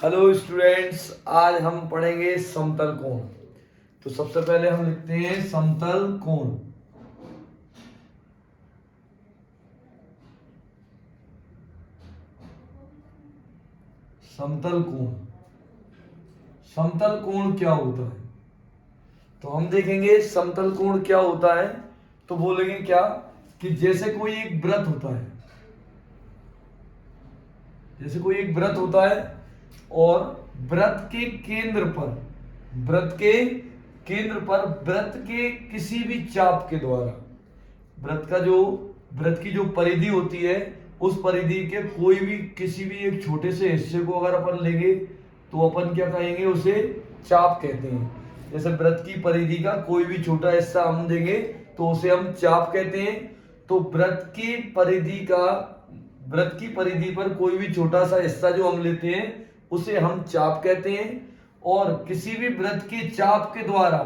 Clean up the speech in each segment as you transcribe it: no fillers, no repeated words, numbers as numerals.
Hello students, आज हम पढ़ेंगे समतल कोण। तो सबसे पहले हम लिखते हैं समतल कोण। समतल कोण, समतल कोण क्या होता है? तो हम देखेंगे समतल कोण क्या होता है। तो बोलेंगे क्या कि जैसे कोई एक वृत्त होता है, जैसे कोई एक वृत्त होता है और वृत्त के केंद्र पर, वृत्त के केंद्र पर वृत्त के किसी भी चाप के द्वारा, वृत्त की जो परिधि होती है उस परिधि के कोई भी किसी भी एक छोटे से हिस्से को अगर अपन लेंगे तो अपन क्या कहेंगे, उसे चाप कहते हैं। जैसे वृत्त की परिधि का कोई भी छोटा हिस्सा हम देंगे तो उसे हम चाप कहते हैं। तो वृत्त की परिधि पर कोई भी छोटा सा हिस्सा जो हम लेते हैं उसे हम चाप कहते हैं। और किसी भी वृत्त के चाप के द्वारा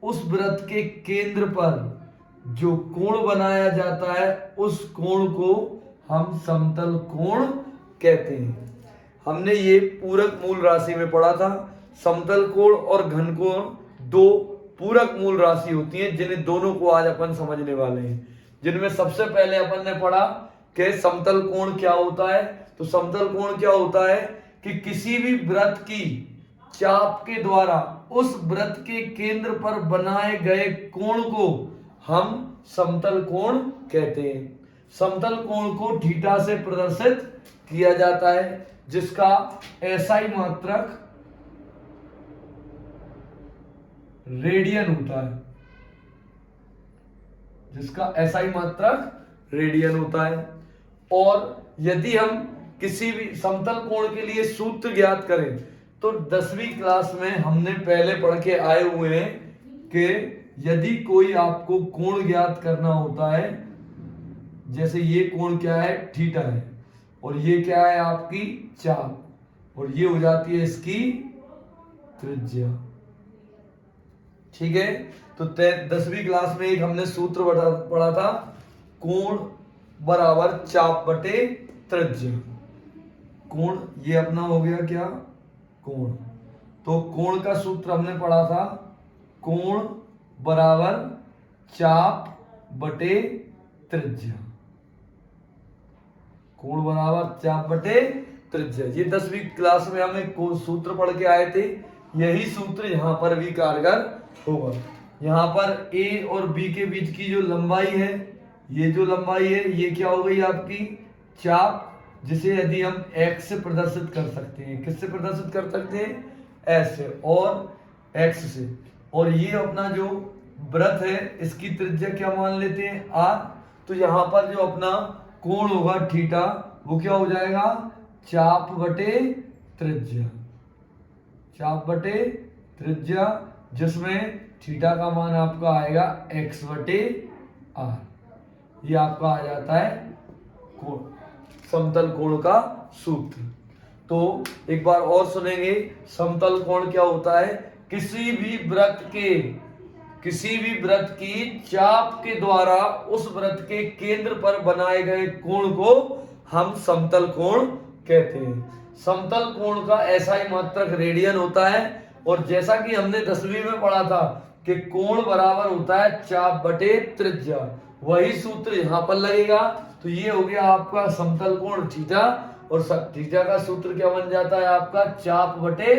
उस वृत्त के केंद्र पर जो कोण बनाया जाता है उस कोण को हम समतल कोण कहते हैं। हमने ये पूरक मूल राशि में पढ़ा था। समतल कोण और घन कोण दो पूरक मूल राशि होती हैं, जिन्हें दोनों को आज अपन समझने वाले हैं। जिनमें सबसे पहले अपन ने पढ़ा कि समतल कोण क्या होता है। तो समतल कोण क्या होता है कि किसी भी वृत्त की चाप के द्वारा उस वृत्त के केंद्र पर बनाए गए कोण को हम समतल कोण कहते हैं। समतल कोण को थीटा से प्रदर्शित किया जाता है, जिसका एसआई मात्रक रेडियन होता है, जिसका एसआई मात्रक रेडियन होता है। और यदि हम किसी भी समतल कोण के लिए सूत्र ज्ञात करें तो 10वीं क्लास में हमने पहले पढ़ के आए हुए हैं कि यदि कोई आपको कोण ज्ञात करना होता है, जैसे ये कोण क्या है, थीटा है, और ये क्या है आपकी चाप, और ये हो जाती है इसकी त्रिज्या। ठीक है। तो 10वीं क्लास में एक हमने सूत्र पढ़ा था, कोण बराबर चाप बटे त्रिज्या। कोण ये अपना हो गया क्या, कोण। तो कोण का सूत्र हमने पढ़ा था, कोण बराबर चाप बटे त्रिज्या। कोण बराबर चाप बटे त्रिज्या। ये 10वीं क्लास में हमें सूत्र पढ़ के आए थे। यही सूत्र यहां पर भी कारगर होगा। यहां पर ए और बी के बीच की जो लंबाई है, ये जो लंबाई है ये क्या हो गई आपकी चाप, जिसे यदि हम x से प्रदर्शित कर सकते हैं। किससे प्रदर्शित कर सकते हैं? s से और x से। और ये अपना जो वृत्त है इसकी त्रिज्या क्या मान लेते हैं, r। तो यहाँ पर जो अपना कोण होगा थीटा, वो क्या हो जाएगा, चाप बटे त्रिज्या। चाप बटे त्रिज्या, जिसमें थीटा का मान आपका आएगा x बटे r। ये आपका आ जाता है कोण, समतल कोण का सूत्र। तो एक बार और सुनेंगे, समतल कोण क्या होता है? किसी भी वृत्त की चाप के द्वारा उस वृत्त के केंद्र पर बनाए गए कोण को हम समतल कोण कहते हैं। समतल कोण का एसआई मात्रक रेडियन होता है। और जैसा कि हमने 10वीं में पढ़ा था कि कोण बराबर होता है चाप बटे त्रिज्या, वही सूत्र यहां पर लगेगा। तो ये हो गया आपका समतल कोण थीटा, और थीटा का सूत्र क्या बन जाता है आपका चाप बटे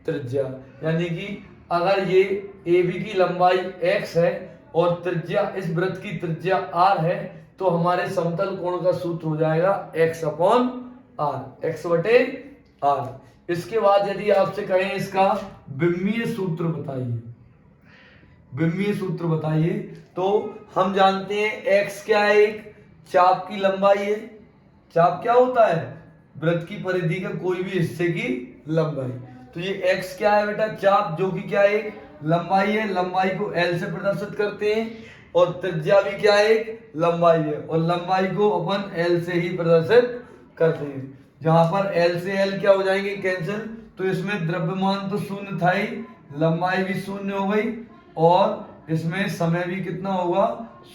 त्रिज्या। यानी कि अगर ये AB की लंबाई x है और त्रिज्या, इस वृत्त की त्रिज्या r है, तो हमारे समतल कोण का सूत्र हो जाएगा x अपॉन r, x बटे r। इसके बाद यदि आपसे कहें इसका विमीय सूत्र बताइए, विमीय सूत्र बताइए, तो हम जानते हैं x क्या है, एक चाप की लंबाई है। चाप क्या होता है? वृत्त की परिधि का कोई भी हिस्से की लंबाई। तो ये x क्या है बेटा, चाप, जो कि क्या है, लंबाई है। लंबाई को l से प्रदर्शित करते हैं, और त्रिज्या भी क्या है, लंबाई है, और लंबाई को अपन l से ही प्रदर्शित करते हैं। जहां पर l से l क्या हो जाएंगे, कैंसिल। तो इसमें द्रव्यमान तो शून्य था ही, लंबाई भी शून्य हो गई, और इसमें समय भी कितना होगा,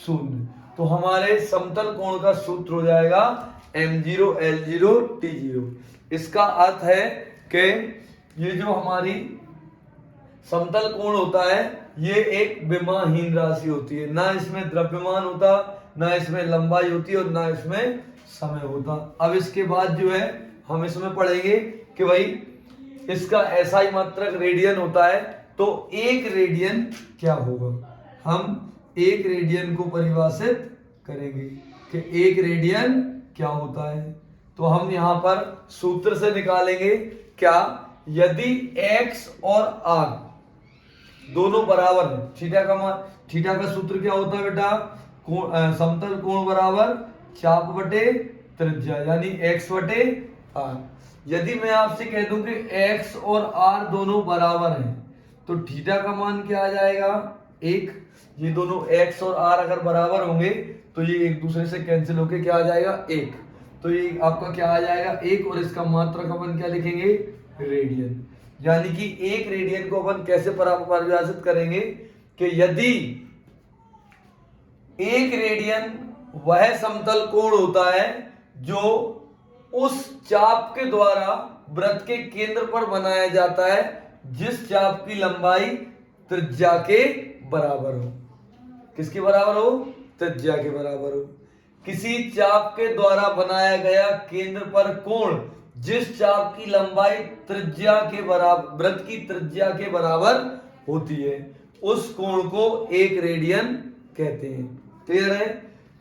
शून्य। तो हमारे समतल कोण का सूत्र हो जाएगा m0 l0 t0। इसका अर्थ है कि ये जो हमारी समतल कोण होता है ये एक विमाहीन राशि होती है, ना इसमें द्रव्यमान होता, ना इसमें लंबाई होती और ना इसमें समय होता। अब इसके बाद जो है हम इसमें पढ़ेंगे कि भाई इसका एसआई मात्रक रेडियन होता है, तो एक रेडियन क्या होगा। हम एक रेडियन को परिभाषित करेंगे कि एक रेडियन क्या होता है। तो हम यहां पर सूत्र से निकालेंगे क्या, यदि x और r दोनों बराबर है, थीटा का सूत्र क्या होता है बेटा, समतल कोण बराबर चाप बटे त्रिज्या यानी x बटे r। यदि मैं आपसे कह दूं कि x और r दोनों बराबर हैं तो थीटा का मान क्या आ जाएगा, 1। ये दोनों x और r अगर बराबर होंगे तो ये एक दूसरे से कैंसिल होके क्या आ जाएगा, 1। तो ये आपका क्या आ जाएगा, 1, और इसका मात्रक अपन क्या लिखेंगे, रेडियन। यानी कि एक रेडियन को अपन कैसे परिभाषित करेंगे कि यदि एक रेडियन वह समतल कोण होता है जो उस चाप के द्वारा वृत्त के केंद्र पर बनाया जाता है जिस चाप की लंबाई त्रिज्या के बराबर हो। किसके बराबर हो, त्रिज्या के बराबर हो। किसी चाप के द्वारा बनाया गया केंद्र पर कोण जिस चाप की लंबाई त्रिज्या के बराबर, वृत्त की त्रिज्या के बराबर होती है, उस कोण को एक रेडियन कहते हैं। क्लियर है।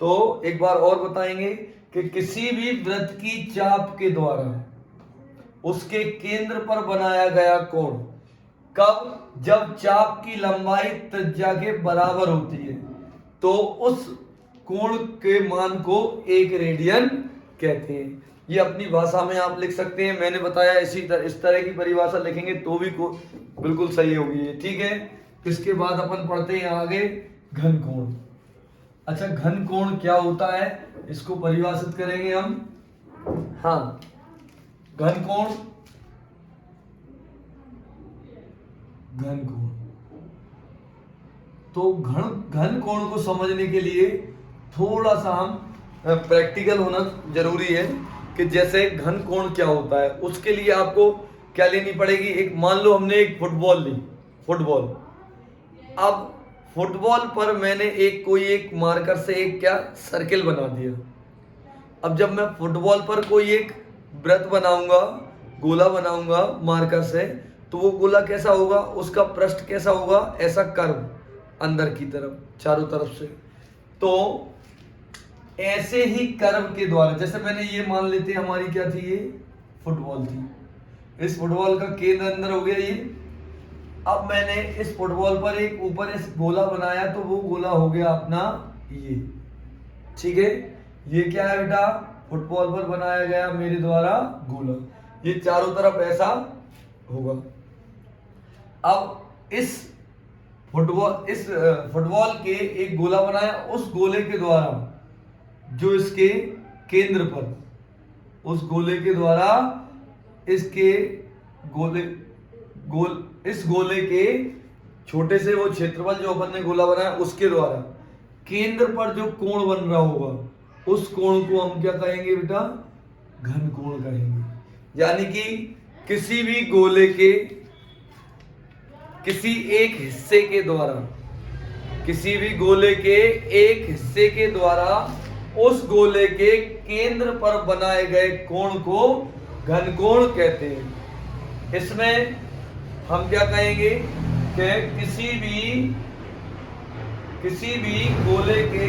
तो एक बार और बताएंगे कि किसी भी वृत्त की चाप के द्वारा उसके केंद्र पर बनाया गया कोण कब, जब चाप की लंबाई त्रिज्या के बराबर होती है, तो उस कोण के मान को एक रेडियन कहते हैं। ये अपनी भाषा में आप लिख सकते हैं, मैंने बताया इस तरह की परिभाषा लिखेंगे तो भी बिल्कुल सही होगी, ठीक है। इसके बाद अपन पढ़ते हैं आगे घन कोण। अच्छा, घन कोण क्या होता है इसको परिभाषित करेंगे हम। हाँ, घन कोण तो घन कोण को समझने के लिए थोड़ा सा हम प्रैक्टिकल होना जरूरी है कि जैसे घन कोण क्या होता है। उसके लिए आपको क्या लेनी पड़ेगी, एक मान लो हमने एक फुटबॉल ली, फुटबॉल। अब फुटबॉल पर मैंने कोई एक मार्कर से एक क्या सर्किल बना दिया। अब जब मैं फुटबॉल पर कोई एक वृत्त बनाऊंगा, गोला बनाऊंगा मार्कर से, तो वो गोला कैसा होगा, उसका पृष्ठ कैसा होगा, ऐसा कर्व अंदर की तरफ चारों तरफ से। तो ऐसे ही कर्व के द्वारा, जैसे मैंने ये मान लेते हमारी क्या थी, ये फुटबॉल थी, इस फुटबॉल का केंद्र अंदर हो गया ये। अब मैंने इस फुटबॉल पर एक ऊपर इस गोला बनाया, तो वो गोला हो गया अपना ये, ठीक है। ये क्या है बेटा, फुटबॉल पर बनाया गया मेरे द्वारा गोला, ये चारों तरफ ऐसा होगा। अब इस फुटबॉल के एक गोला बनाया, उस गोले के द्वारा जो इसके केंद्र पर, उस गोले के द्वारा इसके इस गोले के छोटे से वो क्षेत्रफल जो अपन ने गोला बनाया उसके द्वारा केंद्र पर जो कोण बन रहा होगा उस कोण को हम क्या कहेंगे बेटा, घन कोण कहेंगे। यानी कि किसी भी गोले के किसी एक हिस्से के द्वारा, किसी भी गोले के एक हिस्से के द्वारा उस गोले के केंद्र पर बनाए गए कोण को घन कोण कहते हैं। इसमें हम क्या कहेंगे कि किसी भी गोले के